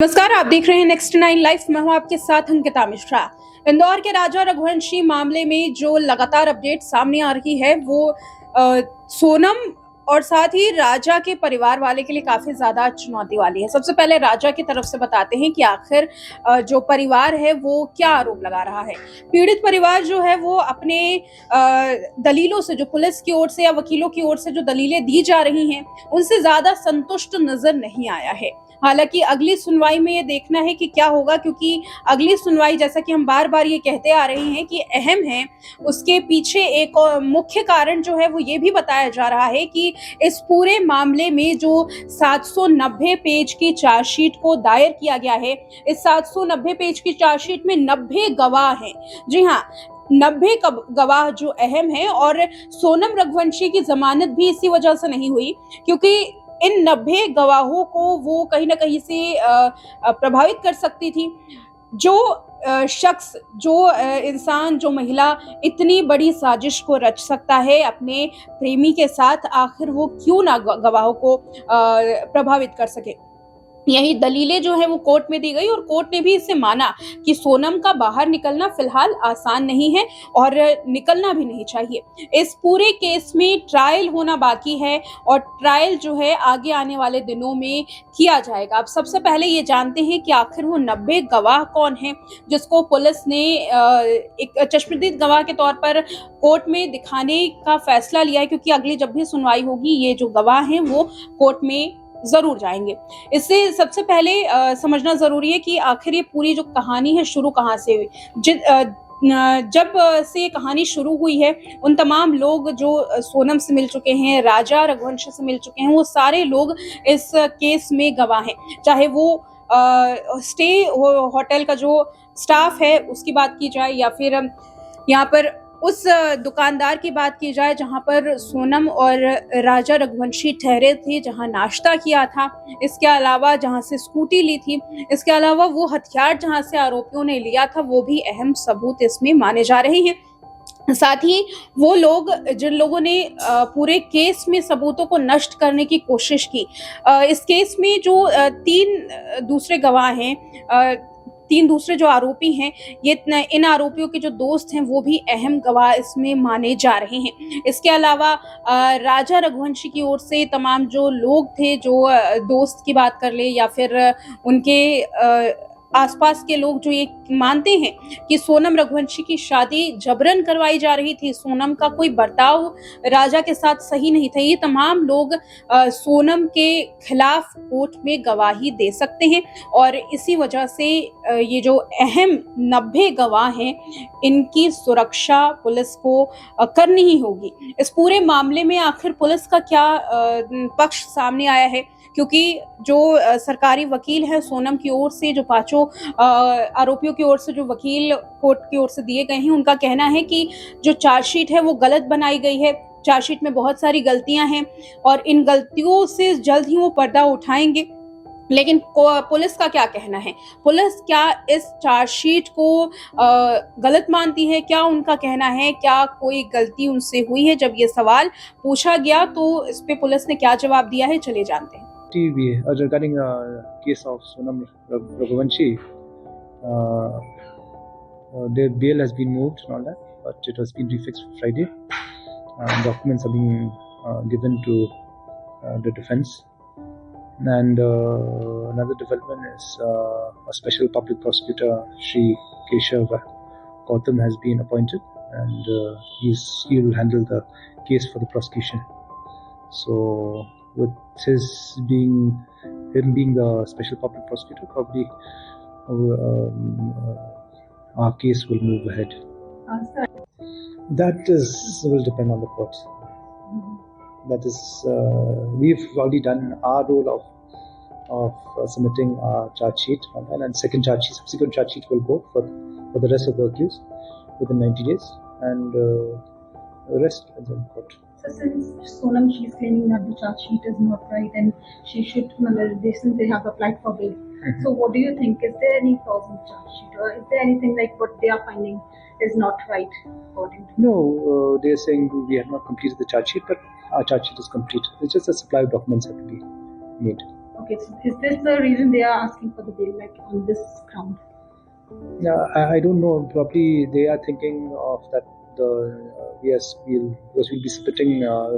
नमस्कार, आप देख रहे हैं नेक्स्ट 9 लाइव। मैं हूं आपके साथ अंकिता मिश्रा। इंदौर के राजा रघुवंशी मामले में जो लगातार अपडेट सामने आ रही है वो सोनम और साथ ही राजा के परिवार वाले के लिए काफी ज्यादा चुनौती वाली है। सबसे पहले राजा की तरफ से बताते हैं कि आखिर जो परिवार है वो क्या आरोप लगा रहा है। पीड़ित परिवार जो है वो अपने दलीलों से, जो पुलिस की ओर से या वकीलों की ओर से जो दलीलें दी जा रही हैं, उनसे ज्यादा संतुष्ट नजर नहीं आया है। हालांकि अगली सुनवाई में ये देखना है कि क्या होगा, क्योंकि अगली सुनवाई, जैसा कि हम बार बार ये कहते आ रहे हैं कि अहम है, उसके पीछे एक मुख्य कारण जो है वो ये भी बताया जा रहा है कि इस पूरे मामले में जो 790 पेज की चार्जशीट को दायर किया गया है, इस 790 पेज की चार्जशीट में 90 गवाह हैं। जी हाँ, 90 गवाह जो अहम है, और सोनम रघुवंशी की जमानत भी इसी वजह से नहीं हुई क्योंकि इन 90 गवाहों को वो कहीं ना कहीं से प्रभावित कर सकती थी। जो शख्स, जो इंसान, जो महिला इतनी बड़ी साजिश को रच सकता है अपने प्रेमी के साथ, आखिर वो क्यों ना गवाहों को प्रभावित कर सके। यही दलीलें जो है वो कोर्ट में दी गई और कोर्ट ने भी इसे माना कि सोनम का बाहर निकलना फिलहाल आसान नहीं है और निकलना भी नहीं चाहिए। इस पूरे केस में ट्रायल होना बाकी है और ट्रायल जो है आगे आने वाले दिनों में किया जाएगा। अब सबसे पहले ये जानते हैं कि आखिर वो 90 गवाह कौन है जिसको पुलिस ने एक चश्मदीद गवाह के तौर पर कोर्ट में दिखाने का फैसला लिया है, क्योंकि अगली जब भी सुनवाई होगी ये जो गवाह हैं वो कोर्ट में जरूर जाएंगे। इससे सबसे पहले समझना जरूरी है कि आखिर ये पूरी जो कहानी है शुरू कहाँ से हुई। जब से ये कहानी शुरू हुई है, उन तमाम लोग जो सोनम से मिल चुके हैं, राजा रघुवंशी से मिल चुके हैं, वो सारे लोग इस केस में गवाह हैं। चाहे वो स्टे होटल का जो स्टाफ है उसकी बात की जाए, या फिर यहाँ पर उस दुकानदार की बात की जाए जहां पर सोनम और राजा रघुवंशी ठहरे थे, जहां नाश्ता किया था, इसके अलावा जहां से स्कूटी ली थी, इसके अलावा वो हथियार जहां से आरोपियों ने लिया था, वो भी अहम सबूत इसमें माने जा रहे हैं। साथ ही वो लोग जिन लोगों ने पूरे केस में सबूतों को नष्ट करने की कोशिश की, इस केस में जो 3 दूसरे गवाह हैं, 3 दूसरे जो आरोपी हैं, ये इन आरोपियों के जो दोस्त हैं वो भी अहम गवाह इसमें माने जा रहे हैं। इसके अलावा राजा रघुवंशी की ओर से तमाम जो लोग थे, जो दोस्त की बात कर ले या फिर उनके आसपास के लोग जो ये मानते हैं कि सोनम रघुवंशी की शादी जबरन करवाई जा रही थी, सोनम का कोई बर्ताव राजा के साथ सही नहीं था, ये तमाम लोग सोनम के खिलाफ कोर्ट में गवाही दे सकते हैं। और इसी वजह से ये जो अहम 90 गवाह हैं, इनकी सुरक्षा पुलिस को करनी ही होगी। इस पूरे मामले में आखिर पुलिस का क्या पक्ष सामने आया है, क्योंकि जो सरकारी वकील हैं सोनम की ओर से, जो 5 आरोपियों की ओर से जो वकील कोर्ट की ओर से दिए गए हैं, उनका कहना है कि जो चार्जशीट है वो गलत बनाई गई है, चार्जशीट में बहुत सारी गलतियां हैं और इन गलतियों से जल्द ही वो पर्दा उठाएंगे। लेकिन पुलिस का क्या कहना है? पुलिस क्या इस चार्जशीट को गलत मानती है? क्या उनका कहना है? क्या कोई गलती उनसे हुई है? जब ये सवाल पूछा गया तो इस पे पुलिस ने क्या जवाब दिया है, चलिए जानते हैं। Regarding case of Sonam Raghuvanshi, their bail has been moved and all that, but it has been refixed for Friday. Documents have been given to the defense. And another development is a special public prosecutor, Shri Keshav Gautam, has been appointed, and he will handle the case for the prosecution. So, with him being the special public prosecutor, probably our case will move ahead. That will depend on the court. That is, we've already done our role of submitting our charge sheet, and subsequent charge sheet will go for the rest of the accused within 90 days, and the rest is on court. So since Sonam, she's claiming that the charge sheet is not right and she should, since they have applied for bail. Mm-hmm. So what do you think? Is there any flaws in the charge sheet, or is there anything like what they are finding is not right according to? No, they are saying we have not completed the charge sheet, but our charge sheet is complete. It's just a supply of documents have to be made. Okay, so is this the reason they are asking for the bail, like on this ground? Yeah, I don't know. Probably they are thinking of that. Because we'll be splitting